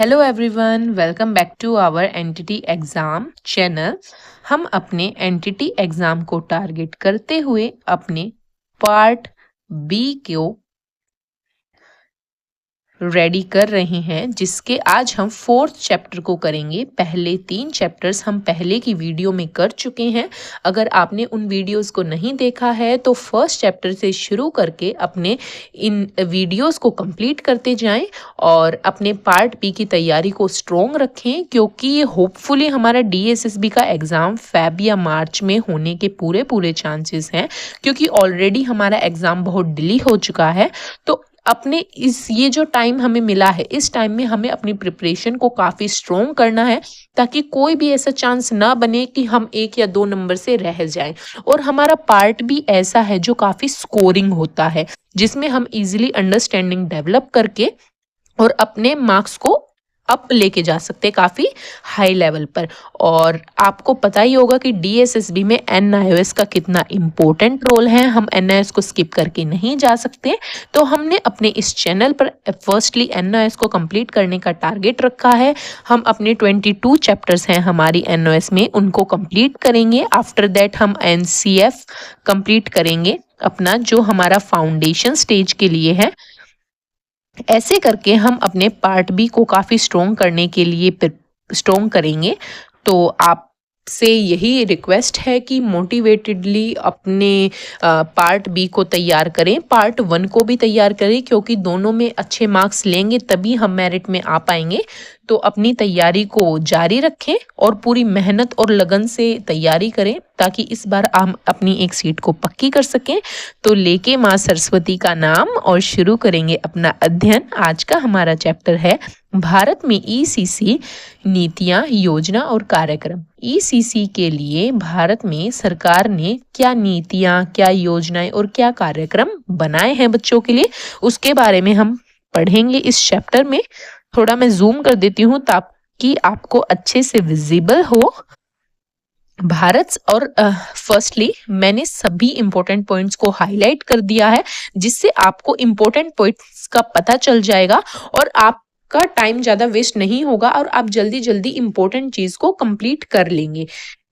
Hello everyone, welcome back to our NTT exam channel. हम अपने entity exam को target करते हुए अपने पार्ट बी को रेडी कर रहे हैं, जिसके आज हम 4th चैप्टर को करेंगे। पहले 3 चैप्टर्स हम पहले की वीडियो में कर चुके हैं। अगर आपने उन वीडियोस को नहीं देखा है तो फर्स्ट चैप्टर से शुरू करके अपने इन वीडियोस को कंप्लीट करते जाएं और अपने पार्ट बी की तैयारी को स्ट्रॉन्ग रखें, क्योंकि होपफुली हमारा डीएसएसबी का एग्ज़ाम फेब या मार्च में होने के पूरे चांसेस हैं, क्योंकि ऑलरेडी हमारा एग्ज़ाम बहुत डिले हो चुका है। तो अपने ये जो टाइम हमें मिला है, इस टाइम में हमें अपनी प्रिपरेशन को काफ़ी स्ट्रॉन्ग करना है, ताकि कोई भी ऐसा चांस ना बने कि हम 1 या 2 नंबर से रह जाएं। और हमारा पार्ट भी ऐसा है जो काफ़ी स्कोरिंग होता है, जिसमें हम इजीली अंडरस्टैंडिंग डेवलप करके और अपने मार्क्स को अप लेके जा सकते हैं काफ़ी हाई लेवल पर। और आपको पता ही होगा कि डीएसएसबी में एनआईओएस का कितना इम्पोर्टेंट रोल है। हम एनआईओएस को स्किप करके नहीं जा सकते। तो हमने अपने इस चैनल पर फर्स्टली एनआईओएस को कंप्लीट करने का टारगेट रखा है। हम अपने 22 चैप्टर्स हैं हमारी एनआईओएस में, उनको कंप्लीट करेंगे। आफ्टर दैट हम एनसीएफ कंप्लीट करेंगे अपना, जो हमारा फाउंडेशन स्टेज के लिए है। ऐसे करके हम अपने पार्ट बी को काफ़ी स्ट्रॉन्ग करने के लिए स्ट्रॉन्ग करेंगे। तो आपसे यही रिक्वेस्ट है कि मोटिवेटेडली अपने पार्ट बी को तैयार करें, पार्ट 1 को भी तैयार करें, क्योंकि दोनों में अच्छे मार्क्स लेंगे तभी हम मेरिट में आ पाएंगे। तो अपनी तैयारी को जारी रखें और पूरी मेहनत और लगन से तैयारी करें, ताकि इस बार हम अपनी एक सीट को पक्की कर सकें। तो लेके माँ सरस्वती का नाम और शुरू करेंगे अपना अध्ययन। आज का हमारा चैप्टर है भारत में ईसीसी नीतियाँ, योजना और कार्यक्रम। ईसीसी के लिए भारत में सरकार ने क्या नीतियाँ, क्या योजनाएं और क्या कार्यक्रम बनाए हैं बच्चों के लिए, उसके बारे में हम पढ़ेंगे इस चैप्टर में। थोड़ा मैं जूम कर देती हूँ ताकि आपको अच्छे से विजिबल हो भारत। और फर्स्टली मैंने सभी इंपॉर्टेंट पॉइंट्स को हाईलाइट कर दिया है, जिससे आपको इंपॉर्टेंट पॉइंट्स का पता चल जाएगा और आपका टाइम ज़्यादा वेस्ट नहीं होगा और आप जल्दी जल्दी इंपॉर्टेंट चीज़ को कंप्लीट कर लेंगे,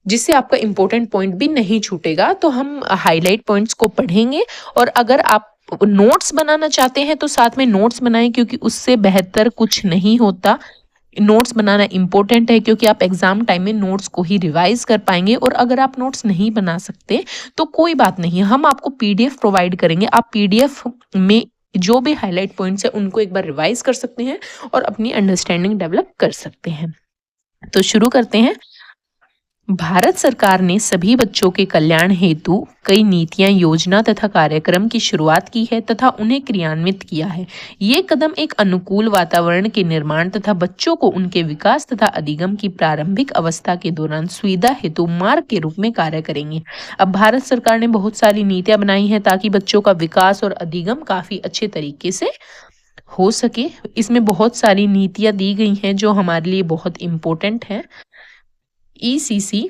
जिससे आपका इंपॉर्टेंट पॉइंट भी नहीं छूटेगा। तो हम हाईलाइट पॉइंट्स को पढ़ेंगे। और अगर आप नोट्स बनाना चाहते हैं तो साथ में नोट्स बनाएं, क्योंकि उससे बेहतर कुछ नहीं होता। नोट्स बनाना इम्पोर्टेंट है, क्योंकि आप एग्जाम टाइम में नोट्स को ही रिवाइज कर पाएंगे। और अगर आप नोट्स नहीं बना सकते तो कोई बात नहीं, हम आपको पीडीएफ प्रोवाइड करेंगे। आप पीडीएफ में जो भी हाईलाइट पॉइंट्स है उनको एक बार रिवाइज कर सकते हैं और अपनी अंडरस्टैंडिंग डेवलप कर सकते हैं। तो शुरू करते हैं। भारत सरकार ने सभी बच्चों के कल्याण हेतु कई नीतियां, योजना तथा कार्यक्रम की शुरुआत की है तथा उन्हें क्रियान्वित किया है। ये कदम एक अनुकूल वातावरण के निर्माण तथा बच्चों को उनके विकास तथा अधिगम की प्रारंभिक अवस्था के दौरान सुविधा हेतु मार्ग के रूप में कार्य करेंगे। अब भारत सरकार ने बहुत सारी नीतियां बनाई हैं ताकि बच्चों का विकास और अधिगम काफी अच्छे तरीके से हो सके। इसमें बहुत सारी नीतियां दी गई हैं जो हमारे लिए बहुत इम्पोर्टेंट हैं। ईसीसी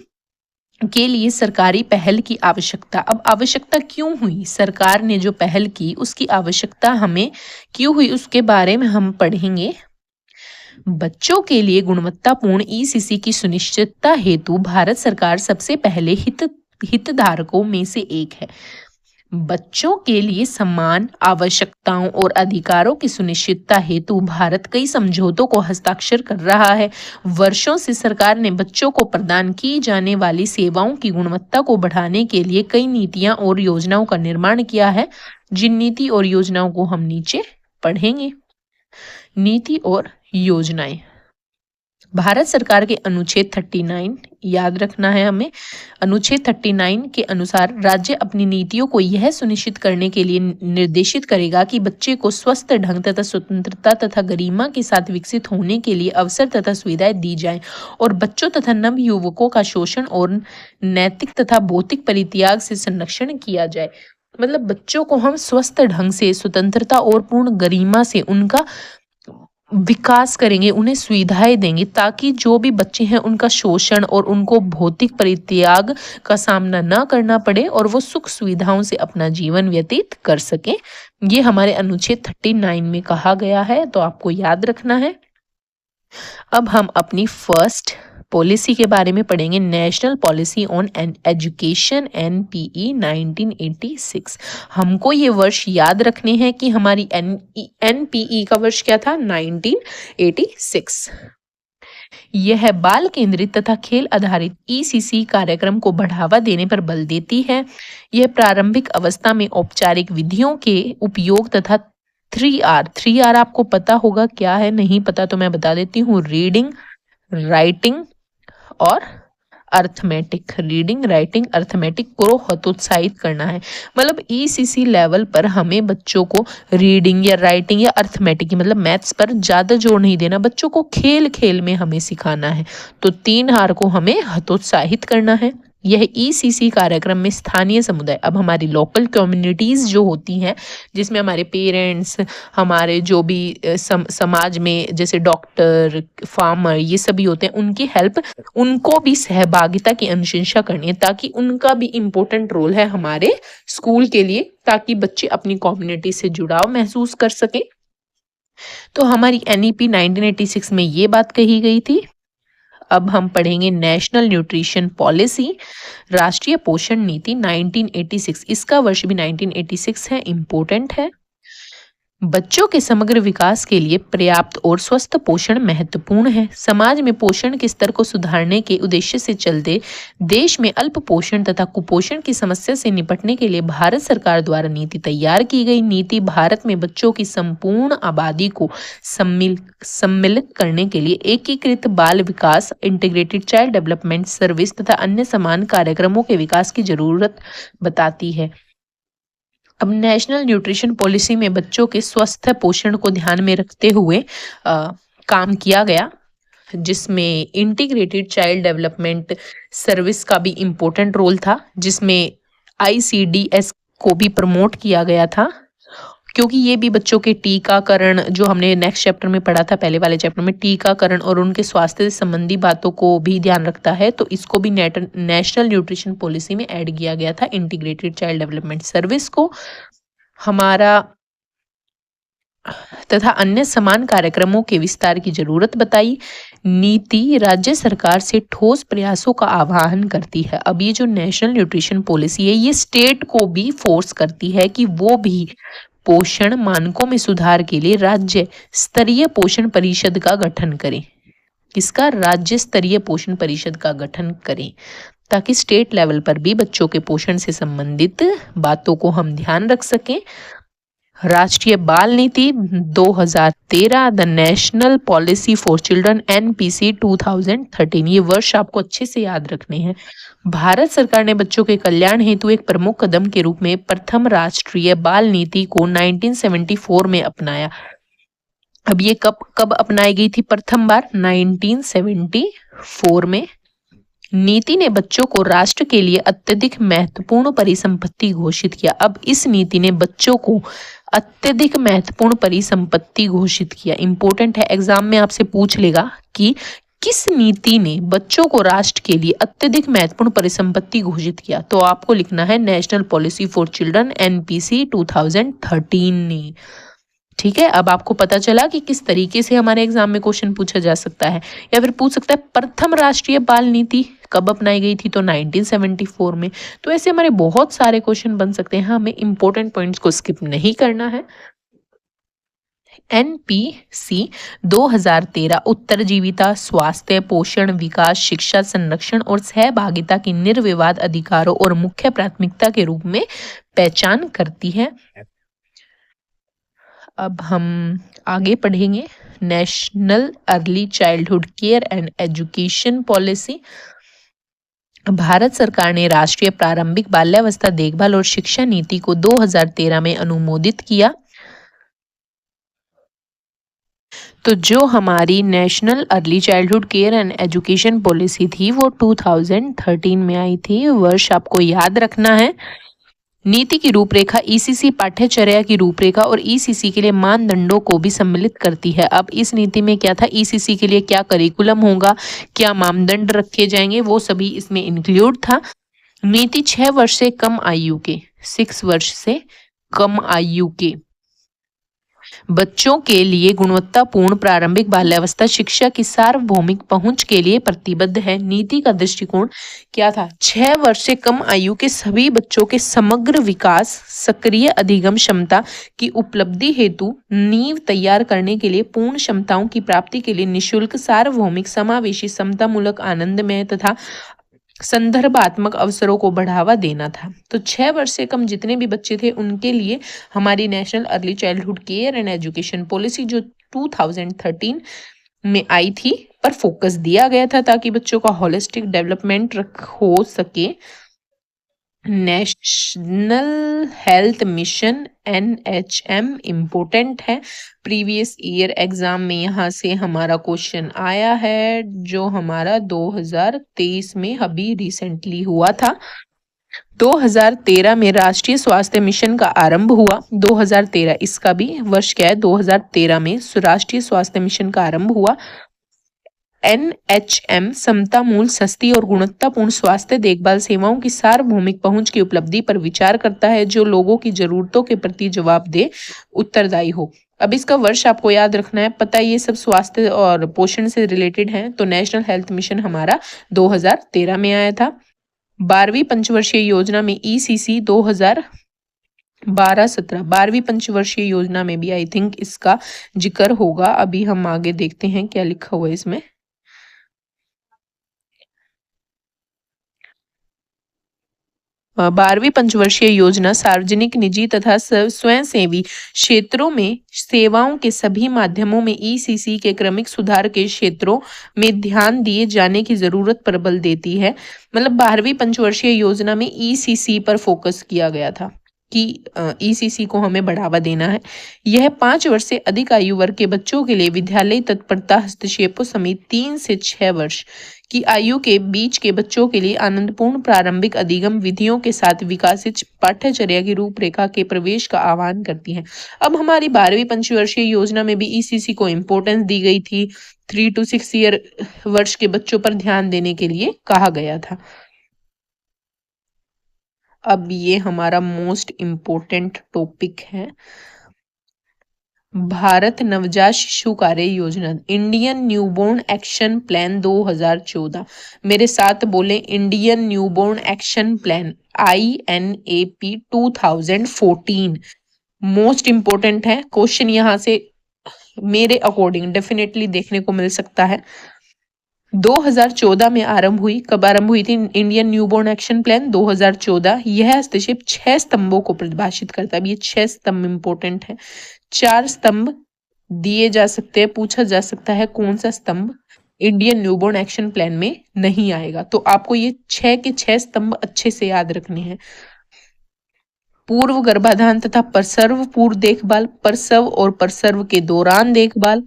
के लिए सरकारी पहल की आवश्यकता। अब आवश्यकता क्यों हुई, सरकार ने जो पहल की उसकी आवश्यकता हमें क्यों हुई, उसके बारे में हम पढ़ेंगे। बच्चों के लिए गुणवत्तापूर्ण ईसीसी की सुनिश्चितता हेतु भारत सरकार सबसे पहले हितधारकों में से एक है। बच्चों के लिए समान आवश्यकताओं और अधिकारों की सुनिश्चितता हेतु भारत कई समझौतों को हस्ताक्षर कर रहा है। वर्षों से सरकार ने बच्चों को प्रदान की जाने वाली सेवाओं की गुणवत्ता को बढ़ाने के लिए कई नीतियां और योजनाओं का निर्माण किया है, जिन नीति और योजनाओं को हम नीचे पढ़ेंगे। नीति और योजनाएं। भारत सरकार के अनुच्छेद 39 याद रखना है हमें। अनुच्छेद 39 के अनुसार राज्य अपनी नीतियों को यह सुनिश्चित करने के लिए निर्देशित करेगा कि बच्चे को स्वस्थ ढंग तथा स्वतंत्रता तथा गरिमा के साथ विकसित होने के लिए अवसर तथा सुविधाएं दी जाएं और बच्चों तथा नव युवकों का शोषण और नैतिक तथा भौतिक परित्याग से संरक्षण किया जाए। मतलब बच्चों को हम स्वस्थ ढंग से, स्वतंत्रता और पूर्ण गरिमा से उनका विकास करेंगे, उन्हें सुविधाएं देंगे, ताकि जो भी बच्चे हैं उनका शोषण और उनको भौतिक परित्याग का सामना न करना पड़े और वो सुख सुविधाओं से अपना जीवन व्यतीत कर सकें। ये हमारे अनुच्छेद 39 में कहा गया है, तो आपको याद रखना है। अब हम अपनी फर्स्ट पॉलिसी के बारे में पढ़ेंगे, national policy on education NPE 1986। हमको ये वर्ष याद रखने हैं कि हमारी NPE का वर्ष क्या था, 1986। यह बाल केंद्रित तथा खेल आधारित ECC कार्यक्रम को बढ़ावा देने पर बल देती है। यह प्रारंभिक अवस्था में औपचारिक विधियों के उपयोग तथा 3R आपको पता होगा क्या है, नहीं पता तो मैं बता देती हूँ, रीडिंग, राइटिंग और अर्थमेटिक, रीडिंग, राइटिंग, अर्थमेटिक को हतोत्साहित करना है। मतलब ECC लेवल पर हमें बच्चों को रीडिंग या राइटिंग या अर्थमेटिक मतलब मैथ्स पर ज़्यादा जोर नहीं देना, बच्चों को खेल खेल में हमें सिखाना है। तो 3R को हमें हतोत्साहित करना है। यह ECC कार्यक्रम में स्थानीय समुदाय, अब हमारी लोकल कम्युनिटीज़ जो होती हैं, जिसमें हमारे पेरेंट्स, हमारे जो भी समाज में जैसे डॉक्टर, फार्मर, ये सभी होते हैं, उनकी हेल्प, उनको भी सहभागिता की अनुशंसा करनी है, ताकि उनका भी इम्पोर्टेंट रोल है हमारे स्कूल के लिए, ताकि बच्चे अपनी कम्युनिटी से जुड़ाव महसूस कर सकें। तो हमारी NEP 1986 में ये बात कही गई थी। अब हम पढ़ेंगे नेशनल न्यूट्रिशन पॉलिसी, राष्ट्रीय पोषण नीति 1986। इसका वर्ष भी 1986 है, इम्पोर्टेंट है। बच्चों के समग्र विकास के लिए पर्याप्त और स्वस्थ पोषण महत्वपूर्ण है। समाज में पोषण के स्तर को सुधारने के उद्देश्य से चलते देश में अल्प पोषण तथा कुपोषण की समस्या से निपटने के लिए भारत सरकार द्वारा नीति तैयार की गई। नीति भारत में बच्चों की संपूर्ण आबादी को सम्मिलित करने के लिए एकीकृत बाल विकास, इंटीग्रेटेड चाइल्ड डेवलपमेंट सर्विस तथा अन्य समान कार्यक्रमों के विकास की जरूरत बताती है। अब नेशनल न्यूट्रिशन पॉलिसी में बच्चों के स्वस्थ पोषण को ध्यान में रखते हुए काम किया गया, जिसमें इंटीग्रेटेड चाइल्ड डेवलपमेंट सर्विस का भी इम्पोर्टेंट रोल था, जिसमें ICDS को भी प्रमोट किया गया था, क्योंकि ये भी बच्चों के टीकाकरण, जो हमने नेक्स्ट चैप्टर में पढ़ा था, पहले वाले चैप्टर में, टीकाकरण और उनके स्वास्थ्य से संबंधी बातों को भी ध्यान रखता है। तो इसको भी नेशनल न्यूट्रिशन पॉलिसी में ऐड किया गया था, इंटीग्रेटेड चाइल्ड डेवलपमेंट सर्विस को। हमारा तथा अन्य समान कार्यक्रमों के विस्तार की जरूरत बताई। नीति राज्य सरकार से ठोस प्रयासों का आह्वान करती है। अब ये जो नेशनल न्यूट्रिशन पॉलिसी है, ये स्टेट को भी फोर्स करती है कि वो भी पोषण मानकों में सुधार के लिए राज्य स्तरीय पोषण परिषद का गठन करें। किसका? राज्य स्तरीय पोषण परिषद का गठन करें, ताकि स्टेट लेवल पर भी बच्चों के पोषण से संबंधित बातों को हम ध्यान रख सकें। राष्ट्रीय बाल नीति 2013, the national policy for children NPC 2013, ये वर्ष आपको अच्छे से याद रखने हैं। भारत सरकार ने बच्चों के कल्याण हेतु एक प्रमुख कदम के रूप में प्रथम राष्ट्रीय बाल नीति को 1974 में अपनाया। अब ये कब अपनाई गई थी प्रथम बार? 1974 में। नीति ने बच्चों को राष्ट्र के लिए अत्यधिक महत्वपूर्ण परिसंपत्ति घोषित किया। अब इस नीति ने बच्चों को अत्यधिक महत्वपूर्ण परिसंपत्ति घोषित किया। इंपॉर्टेंट है, एग्जाम में आपसे पूछ लेगा कि किस नीति ने बच्चों को राष्ट्र के लिए अत्यधिक महत्वपूर्ण परिसंपत्ति घोषित किया, तो आपको लिखना है national policy for children NPC 2013 ने। ठीक है, अब आपको पता चला कि किस तरीके से हमारे एग्जाम में क्वेश्चन पूछा जा सकता है, या फिर पूछ सकता है प्रथम राष्ट्रीय बाल नीति कब अपनाई गई थी, तो 1974 में। तो ऐसे हमारे बहुत सारे क्वेश्चन बन सकते हैं, हमें इंपॉर्टेंट पॉइंट्स को स्किप नहीं करना है। NPC 2013 उत्तरजीविता, स्वास्थ्य, पोषण, विकास, शिक्षा, संरक्षण और सहभागिता की निर्विवाद अधिकारों और मुख्य प्राथमिकता के रूप में पहचान करती है। अब हम आगे पढ़ेंगे national early childhood care and education policy. Bharat सरकार ने राष्ट्रीय प्रारंभिक बाल्यावस्था देखभाल और शिक्षा नीति को 2013 में अनुमोदित किया। तो जो हमारी national early childhood care and education policy थी वो 2013 में आई थी, वर्ष आपको याद रखना है। नीति की रूपरेखा ECC पाठ्यचर्या की रूपरेखा और ECC के लिए मानदंडों को भी सम्मिलित करती है। अब इस नीति में क्या था, ECC के लिए क्या करिकुलम होगा, क्या मानदंड रखे जाएंगे, वो सभी इसमें इंक्लूड था। नीति 6 वर्ष से कम आयु के, 6 वर्ष से कम आयु के बच्चों के लिए गुणवत्तापूर्ण प्रारंभिक बाल्यावस्था शिक्षा की सार्वभौमिक पहुंच के लिए प्रतिबद्ध है। नीति का दृष्टिकोण क्या था? 6 वर्ष से कम आयु के सभी बच्चों के समग्र विकास, सक्रिय अधिगम क्षमता की उपलब्धि हेतु नींव तैयार करने के लिए, पूर्ण क्षमताओं की प्राप्ति के लिए निःशुल्क, सार्वभौमिक, समावेशी, समतामूलक, आनंदमय तथा संदर्भात्मक अवसरों को बढ़ावा देना था। तो 6 वर्ष से कम जितने भी बच्चे थे उनके लिए हमारी national early childhood care and education policy जो 2013 में आई थी पर फोकस दिया गया था ताकि बच्चों का होलिस्टिक डेवलपमेंट हो सके। National health mission NHM important है। प्रीवियस ईयर एग्जाम में यहाँ से हमारा क्वेश्चन आया है जो हमारा 2023 में अभी रिसेंटली हुआ था। 2013 में राष्ट्रीय स्वास्थ्य मिशन का आरंभ हुआ। 2013 इसका भी वर्ष क्या है? 2013 में राष्ट्रीय स्वास्थ्य मिशन का आरंभ हुआ। NHM समता मूल, सस्ती और गुणवत्तापूर्ण स्वास्थ्य देखभाल सेवाओं की सार्वभौमिक पहुंच की उपलब्धि पर विचार करता है जो लोगों की जरूरतों के प्रति जवाबदेह, उत्तरदायी हो। अब इसका वर्ष आपको याद रखना है, पता है ये सब स्वास्थ्य और पोषण से रिलेटेड है। तो नेशनल हेल्थ मिशन हमारा 2013 में आया था। 12वीं पंचवर्षीय योजना में ECC 2012-17 12वीं पंचवर्षीय योजना में भी आई थिंक इसका जिक्र होगा। अभी हम आगे देखते हैं क्या लिखा हुआ है इसमें। 12वीं पंचवर्षीय योजना सार्वजनिक, निजी तथा स्वयंसेवी क्षेत्रों में सेवाओं के सभी माध्यमों में ECC के क्रमिक सुधार के क्षेत्रों में ध्यान दिए जाने की जरूरत पर बल देती है। मतलब 12वीं पंचवर्षीय योजना में ECC पर फोकस किया गया था कि ECC को हमें बढ़ावा देना है। यह 5 वर्ष से अधिक आयु वर्ग के बच्चों के लिए विद्यालय तत्परता हस्तक्षेपों समेत 3 से 6 वर्ष की आयु के बीच के बच्चों के लिए आनंदपूर्ण प्रारंभिक अधिगम विधियों के साथ विकसित पाठ्यचर्या की रूपरेखा के प्रवेश का आह्वान करती है। अब हमारी 12वीं पंचवर्षीय योजना में भी ECC को इम्पोर्टेंस दी गई थी। 3 to 6 ईयर वर्ष के बच्चों पर ध्यान देने के लिए कहा गया था। अब ये हमारा मोस्ट इम्पोर्टेंट टॉपिक है, भारत नवजात शिशु कार्य योजना, इंडियन न्यूबॉर्न एक्शन प्लान 2014। मेरे साथ बोले Indian newborn action plan INAP 2014। Most important है क्वेश्चन, यहाँ से मेरे अकॉर्डिंग डेफिनेटली देखने को मिल सकता है। 2014 में आरंभ हुई। कब आरंभ हुई थी इंडियन न्यूबॉर्न एक्शन प्लान? 2014। यह हस्तक्षेप 6 स्तंभों को परिभाषित करता है। ये 6 स्तंभ इंपॉर्टेंट है। 4 स्तंभ दिए जा सकते हैं, पूछा जा सकता है कौन सा स्तंभ इंडियन न्यूबॉर्न एक्शन प्लान में नहीं आएगा। तो आपको ये 6 के 6 स्तंभ अच्छे से याद रखने हैं। पूर्व गर्भाधान तथा प्रसव पूर्व देखभाल, प्रसव और प्रसव के दौरान देखभाल,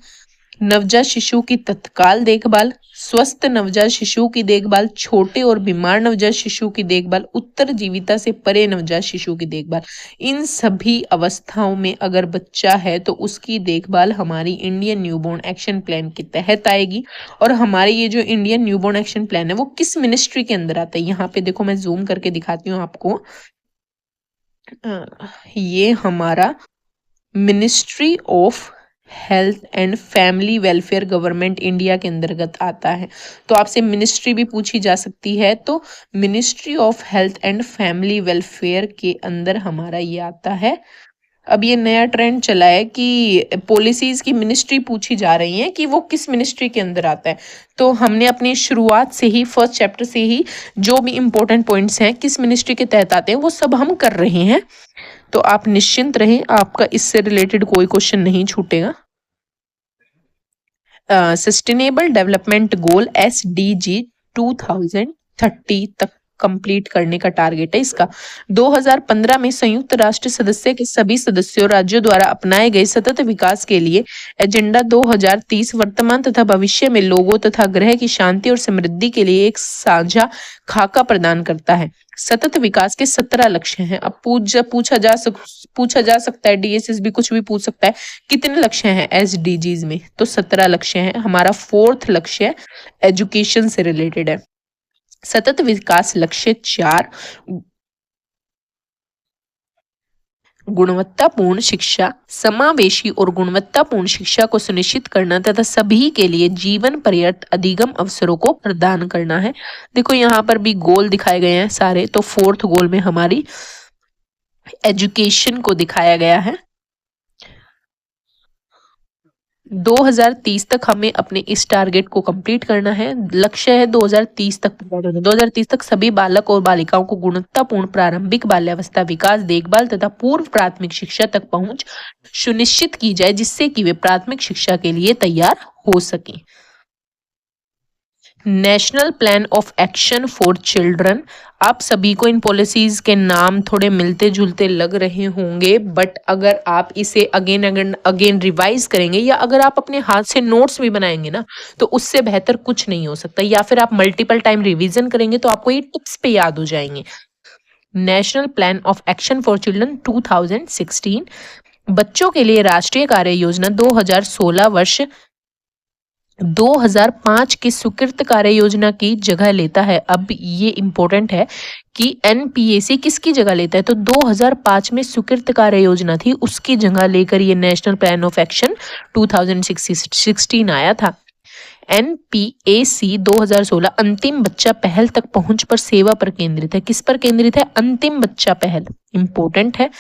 नवजात शिशु की तत्काल देखभाल, स्वस्थ नवजात शिशु की देखभाल, छोटे और बीमार नवजात शिशु की देखभाल, उत्तरजीविता से परे नवजात शिशु की देखभाल। इन सभी अवस्थाओं में अगर बच्चा है तो उसकी देखभाल हमारी इंडियन न्यूबॉर्न एक्शन प्लान के तहत आएगी। और हमारे ये जो इंडियन न्यूबॉर्न एक्शन प्लान है वो किस मिनिस्ट्री के अंदर आता है? यहाँ पे देखो मैं जूम करके दिखाती हूँ आपको। ये हमारा ministry of health and family welfare government India के अंतर्गत आता है। तो आपसे मिनिस्ट्री भी पूछी जा सकती है, तो ministry of health and family welfare के अंदर हमारा ये आता है। अब ये नया ट्रेंड चला है कि पॉलिसीज की मिनिस्ट्री पूछी जा रही है कि वो किस मिनिस्ट्री के अंदर आता है। तो हमने अपनी शुरुआत से ही फर्स्ट चैप्टर से ही जो भी इंपॉर्टेंट पॉइंट्स हैं किस मिनिस्ट्री के तहत आते हैं वो सब हम कर रहे हैं। तो आप निश्चिंत रहें, आपका इससे रिलेटेड कोई क्वेश्चन नहीं छूटेगा। सस्टेनेबल डेवलपमेंट गोल SDG 2030 तक कंप्लीट करने का टारगेट है इसका। 2015 में संयुक्त राष्ट्र सदस्य के सभी सदस्यों राज्यों द्वारा अपनाए गए सतत विकास के लिए एजेंडा 2030 वर्तमान तथा भविष्य में लोगों तथा ग्रह की शांति और समृद्धि के लिए एक साझा खाका प्रदान करता है। सतत विकास के 17 लक्ष्य हैं। अब पूछा जा सकता है, DSS भी कुछ भी पूछ सकता है कितने लक्ष्य हैं SDGs में? तो 17 लक्ष्य हैं। हमारा 4th लक्ष्य एजुकेशन से रिलेटेड है। सतत विकास लक्ष्य 4 गुणवत्तापूर्ण शिक्षा, समावेशी और गुणवत्तापूर्ण शिक्षा को सुनिश्चित करना तथा सभी के लिए जीवन पर्यंत अधिगम अवसरों को प्रदान करना है। देखो यहाँ पर भी गोल दिखाए गए हैं सारे, तो फोर्थ गोल में हमारी एजुकेशन को दिखाया गया है। 2030 तक हमें अपने इस टारगेट को कंप्लीट करना है। लक्ष्य है 2030 तक सभी बालक और बालिकाओं को गुणवत्तापूर्ण प्रारंभिक बाल्यावस्था विकास, देखभाल तथा पूर्व प्राथमिक शिक्षा तक पहुंच सुनिश्चित की जाए, जिससे कि वे प्राथमिक शिक्षा के लिए तैयार हो सकें। National plan of action for children, आप सभी को इन पॉलिसीज के नाम थोड़े मिलते जुलते लग रहे होंगे, बट अगर आप इसे अगेन रिवाइज करेंगे या अगर आप अपने हाथ से नोट्स भी बनाएंगे ना, तो उससे बेहतर कुछ नहीं हो सकता। या फिर आप मल्टीपल टाइम रिवीजन करेंगे तो आपको ये टिप्स पे याद हो जाएंगे। National plan of action for children 2016, बच्चों के लिए राष्ट्रीय कार्य योजना 2016 वर्ष 2005 की स्वीकृत कार्य योजना की जगह लेता है। अब ये इंपॉर्टेंट है कि एनपीएसी किसकी जगह लेता है, तो 2005 में स्वीकृत कार्य योजना थी, उसकी जगह लेकर ये नेशनल प्लान ऑफ एक्शन 2016 आया था। एनपीएसी 2016 अंतिम बच्चा पहल तक पहुंच पर सेवा पर केंद्रित है। किस पर केंद्रित है? अंतिम बच्चा पहल। इंपॉर्टेंट है।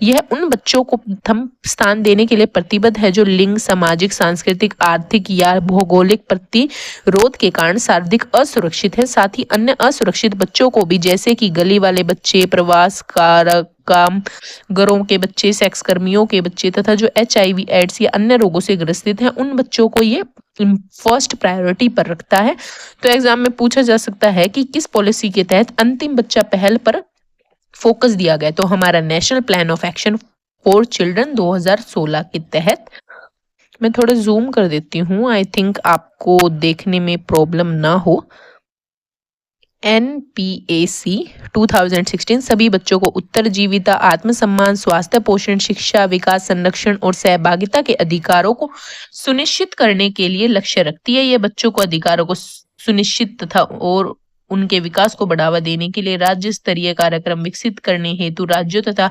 यह उन बच्चों को प्रथम स्थान देने के लिए प्रतिबद्ध है जो लिंग, सामाजिक, सांस्कृतिक, आर्थिक या भौगोलिक प्रतिरोध के कारण शारीरिक असुरक्षित है। साथ ही अन्य असुरक्षित बच्चों को भी, जैसे कि गली वाले बच्चे, प्रवास कामगारों के बच्चे, सेक्स कर्मियों के बच्चे तथा जो HIV एड्स या अन्य रोगों से ग्रसित हैं, उन बच्चों को ये फर्स्ट प्रायोरिटी पर रखता है। तो एग्जाम में पूछा जा सकता है कि किस पॉलिसी के तहत अंतिम बच्चा पहल पर फोकस दिया गया, तो हमारा national plan of action for children 2016 के तहत। मैं थोड़ा जूम कर देती हूँ, आई थिंक आपको देखने में प्रॉब्लम ना हो। एनपीएसी 2016 सभी बच्चों को उत्तरजीविता, आत्मसम्मान, स्वास्थ्य, पोषण, शिक्षा, विकास, संरक्षण और सहभागिता के अधिकारों को सुनिश्चित करने के लिए लक्ष्य रखती है। ये बच्चों को अधिकारों को सुनिश्चित तथा और उनके विकास को बढ़ावा देने के लिए राज्य स्तरीय कार्यक्रम विकसित करने हेतु राज्यों तथा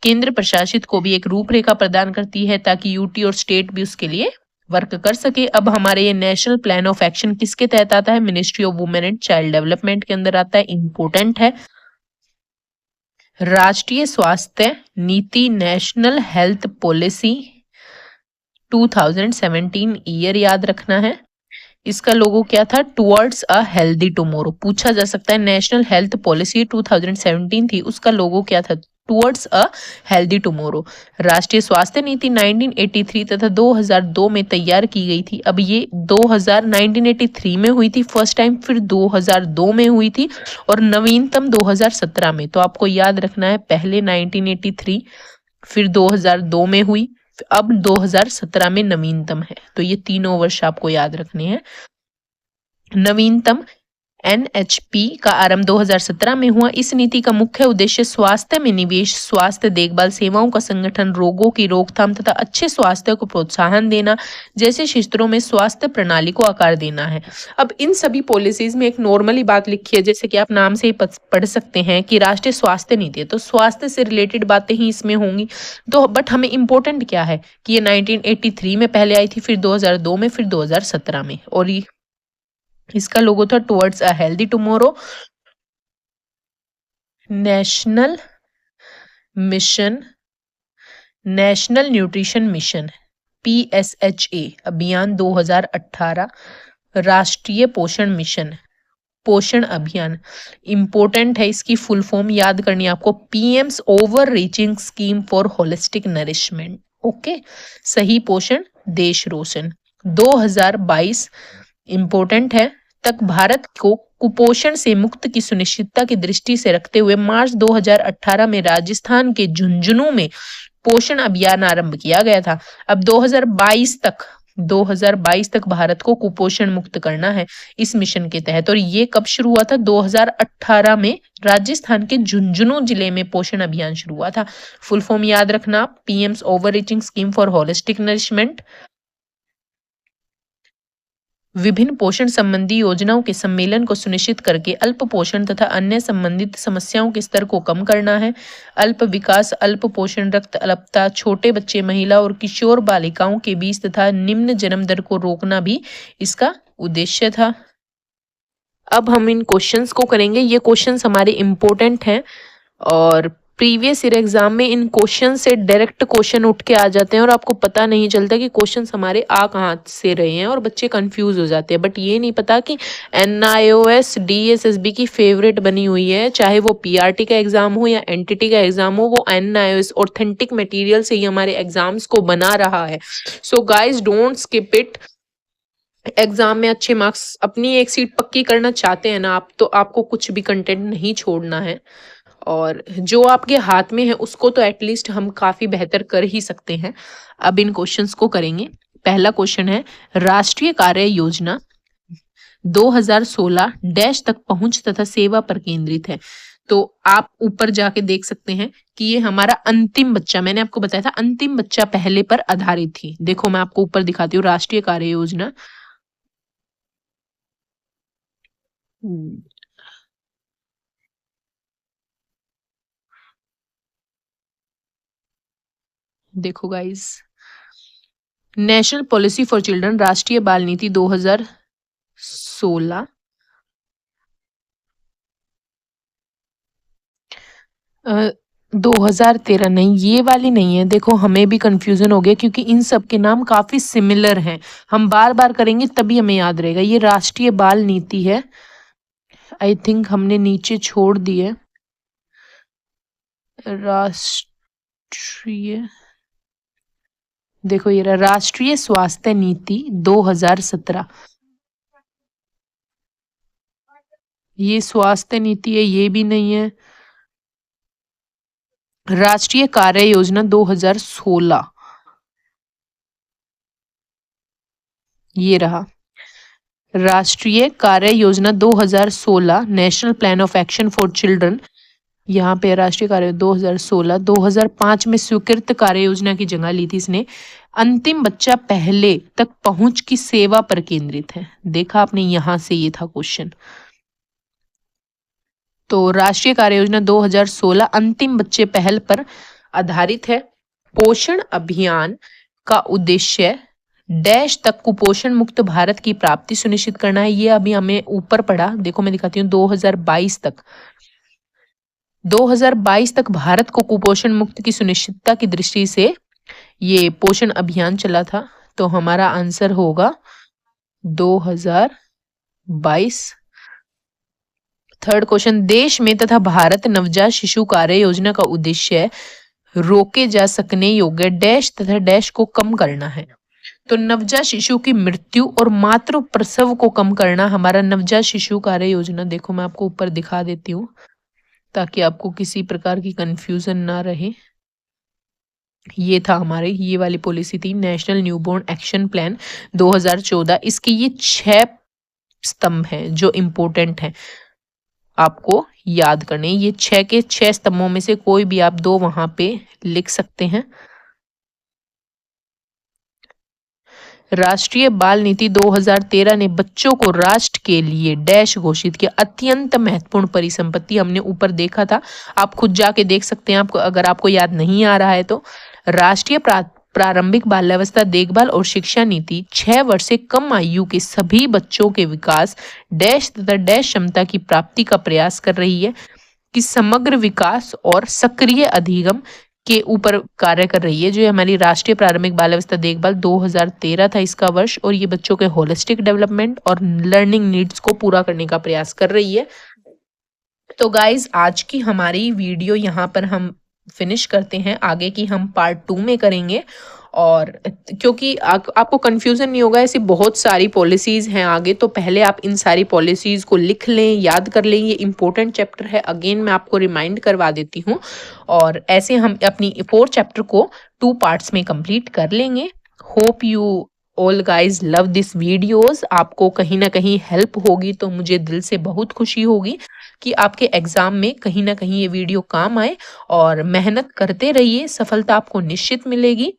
केंद्र प्रशासित को भी एक रूपरेखा प्रदान करती है, ताकि यूटी और स्टेट भी उसके लिए वर्क कर सके। अब हमारे ये नेशनल प्लान ऑफ एक्शन किसके तहत आता है? Ministry of women and child development के अंदर आता है। इंपॉर्टेंट है। राष्ट्रीय स्वास्थ्य नीति, नेशनल हेल्थ पॉलिसी 2017 ईयर याद रखना है। इसका लोगो क्या था? Towards a healthy tomorrow. पूछा जा सकता है, नेशनल हेल्थ पॉलिसी 2017 थी, उसका लोगो क्या था? Towards a healthy tomorrow. राष्ट्रीय स्वास्थ्य नीति 1983 तथा 2002 में तैयार की गई थी। अब ये 1983 में हुई थी फर्स्ट टाइम, फिर 2002 में हुई थी और नवीनतम 2017 में। तो आपको याद रखना है, पहले 1983, फिर 2002 में हुई, अब 2017 में नवीनतम है। तो ये तीनों वर्ष आपको याद रखने हैं। नवीनतम एनएचपी का आरंभ 2017 में हुआ। इस नीति का मुख्य उद्देश्य स्वास्थ्य में निवेश, स्वास्थ्य देखभाल सेवाओं का संगठन, रोगों की रोकथाम तथा अच्छे स्वास्थ्य को प्रोत्साहन देना जैसे क्षेत्रों में स्वास्थ्य प्रणाली को आकार देना है। अब इन सभी पॉलिसीज में एक नॉर्मली बात लिखी है, जैसे कि आप नाम से ही पढ़ सकते हैं कि राष्ट्रीय स्वास्थ्य नीति है, तो स्वास्थ्य से रिलेटेड बातें ही इसमें होंगी। तो बट हमें इंपॉर्टेंट क्या है कि ये 1983 में पहले आई थी, फिर 2002 में, फिर 2017 में, और ये इसका लोगो था towards a healthy tomorrow. National mission, national nutrition mission PSHA अभियान 2018। राष्ट्रीय पोषण मिशन, पोषण अभियान। इंपॉर्टेंट है, इसकी फुल फॉर्म याद करनी है आपको, PM's over reaching scheme for holistic nourishment. Okay, सही पोषण देश रोशन 2022। इंपॉर्टेंट है, तक भारत को कुपोषण से मुक्त की सुनिश्चितता की दृष्टि से रखते हुए मार्च 2018 में राजस्थान के झुंझुनू में पोषण अभियान आरंभ किया गया था। अब 2022 तक भारत को कुपोषण मुक्त करना है इस मिशन के तहत। और ये कब शुरू हुआ था? 2018 में राजस्थान के झुंझुनू जिले में पोषण अभियान शुरू हुआ था। फुल फॉर्म याद रखना, PM's over reaching scheme for holistic nourishment. विभिन्न पोषण संबंधी योजनाओं के सम्मेलन को सुनिश्चित करके अल्प पोषण तथा अन्य संबंधित समस्याओं के स्तर को कम करना है। अल्प विकास, अल्प पोषण, रक्त अल्पता, छोटे बच्चे, महिला और किशोर बालिकाओं के बीच तथा निम्न जन्म दर को रोकना भी इसका उद्देश्य था। अब हम इन क्वेश्चंस को करेंगे। ये क्वेश्चंस हमारे इम्पोर्टेंट हैं और प्रीवियस ईयर एग्जाम में इन क्वेश्चन से डायरेक्ट क्वेश्चन उठ के आ जाते हैं और आपको पता नहीं चलता कि क्वेश्चंस हमारे आ कहाँ से रहे हैं और बच्चे कंफ्यूज हो जाते हैं। बट ये नहीं पता कि NIOS DSSB की फेवरेट बनी हुई है, चाहे वो PRT का एग्जाम हो या NTT का एग्जाम हो, वो NIOS ऑथेंटिक मटेरियल से ही हमारे एग्जाम्स को बना रहा है। So guys don't skip it. Exam में अच्छे मार्क्स, अपनी एक सीट पक्की करना चाहते हैं ना आप, तो आपको कुछ भी कंटेंट नहीं छोड़ना है और जो आपके हाथ में है उसको तो एटलीस्ट हम काफी बेहतर कर ही सकते हैं। अब इन क्वेश्चंस को करेंगे। पहला क्वेश्चन है, राष्ट्रीय कार्य योजना 2016 डैश तक पहुंच तथा सेवा पर केंद्रित है। तो आप ऊपर जाके देख सकते हैं कि ये हमारा अंतिम बच्चा, मैंने आपको बताया था अंतिम बच्चा पहले पर आधारित थी। देखो मैं आपको ऊपर दिखाती हूँ, राष्ट्रीय कार्य योजना। देखो guys, national policy for children, राष्ट्रीय बाल नीति 2016। 2013 नहीं, ये वाली नहीं है। देखो हमें भी कंफ्यूजन हो गया क्योंकि इन सब के नाम काफी सिमिलर हैं। हम बार बार करेंगे तभी हमें याद रहेगा। ये राष्ट्रीय बाल नीति है। आई थिंक हमने नीचे छोड़ दिए राष्ट्रीय, देखो ये रहा राष्ट्रीय स्वास्थ्य नीति 2017। ये स्वास्थ्य नीति है, ये भी नहीं है। राष्ट्रीय कार्य योजना 2016, ये रहा राष्ट्रीय कार्य योजना 2016, national plan of action for children. यहाँ पे राष्ट्रीय कार्य 2016। 2005 में स्वीकृत कार्य योजना की जगह ली थी इसने। अंतिम बच्चा पहले तक पहुंच की सेवा पर केंद्रित है। देखा आपने, यहां से ये था क्वेश्चन। तो राष्ट्रीय कार्य योजना 2016 अंतिम बच्चे पहल पर आधारित है। पोषण अभियान का उद्देश्य डैश तक कुपोषण मुक्त भारत की प्राप्ति सुनिश्चित करना है। ये अभी हमें ऊपर पढ़ा, देखो मैं दिखाती हूँ 2022 तक। 2022 तक भारत को कुपोषण मुक्त की सुनिश्चितता की दृष्टि से ये पोषण अभियान चला था। तो हमारा आंसर होगा 2022। थर्ड क्वेश्चन, देश में तथा भारत नवजात शिशु कार्य योजना का उद्देश्य रोके जा सकने योग्य डैश तथा डैश को कम करना है। तो नवजात शिशु की मृत्यु और मातृ प्रसव को कम करना हमारा नवजात शिशु कार्य योजना। देखो मैं आपको ऊपर दिखा देती हूँ ताकि आपको किसी प्रकार की कंफ्यूजन ना रहे। ये था हमारे, ये वाली पॉलिसी थी नेशनल न्यूबॉर्न एक्शन प्लान 2014। इसके ये 6 स्तंभ हैं जो इम्पोर्टेंट हैं, आपको याद करने। ये 6 के 6 स्तंभों में से कोई भी आप 2 वहां पे लिख सकते हैं। राष्ट्रीय बाल नीति 2013 ने बच्चों को राष्ट्र के लिए डैश घोषित किया। अत्यंत महत्वपूर्ण परिसंपत्ति हमने ऊपर देखा था, आप खुद जाके देख सकते हैं आपको, अगर आपको याद नहीं आ रहा है तो। राष्ट्रीय प्रारंभिक बाल्यावस्था देखभाल और शिक्षा नीति 6 वर्ष से कम आयु के सभी बच्चों के विकास डैश तथा डैश क्षमता की प्राप्ति का प्रयास कर रही है कि समग्र विकास और सक्रिय अधिगम के ऊपर कार्य कर रही है। जो हमारी राष्ट्रीय प्रारंभिक बाल्यावस्था देखभाल 2013 था इसका वर्ष, और ये बच्चों के होलिस्टिक डेवलपमेंट और लर्निंग नीड्स को पूरा करने का प्रयास कर रही है। तो गाइज आज की हमारी वीडियो यहाँ पर हम फिनिश करते हैं। आगे की हम पार्ट 2 में करेंगे, और क्योंकि आपको कंफ्यूजन नहीं होगा, ऐसी बहुत सारी पॉलिसीज हैं आगे, तो पहले आप इन सारी पॉलिसीज को लिख लें, याद कर लें। ये इंपॉर्टेंट चैप्टर है, अगेन मैं आपको रिमाइंड करवा देती हूँ। और ऐसे हम अपनी 4 चैप्टर को 2 पार्ट्स में कंप्लीट कर लेंगे। Hope you all guys love this videos. आपको कहीं ना कहीं हेल्प होगी तो मुझे दिल से बहुत खुशी होगी कि आपके एग्जाम में कहीं ना कहीं ये वीडियो काम आए। और मेहनत करते रहिए, सफलता आपको निश्चित मिलेगी।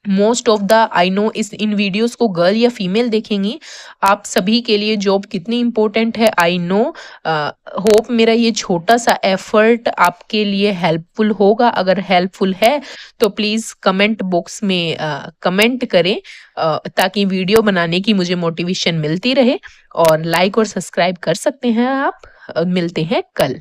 Most of the I know इस इन वीडियोस को गर्ल या फीमेल देखेंगी। आप सभी के लिए जॉब कितनी इम्पोर्टेंट है आई नो। होप मेरा ये छोटा सा एफर्ट आपके लिए हेल्पफुल होगा। अगर हेल्पफुल है तो प्लीज़ कमेंट बॉक्स में कमेंट करें, ताकि वीडियो बनाने की मुझे मोटिवेशन मिलती रहे। और लाइक और सब्सक्राइब कर सकते हैं आप। मिलते हैं कल।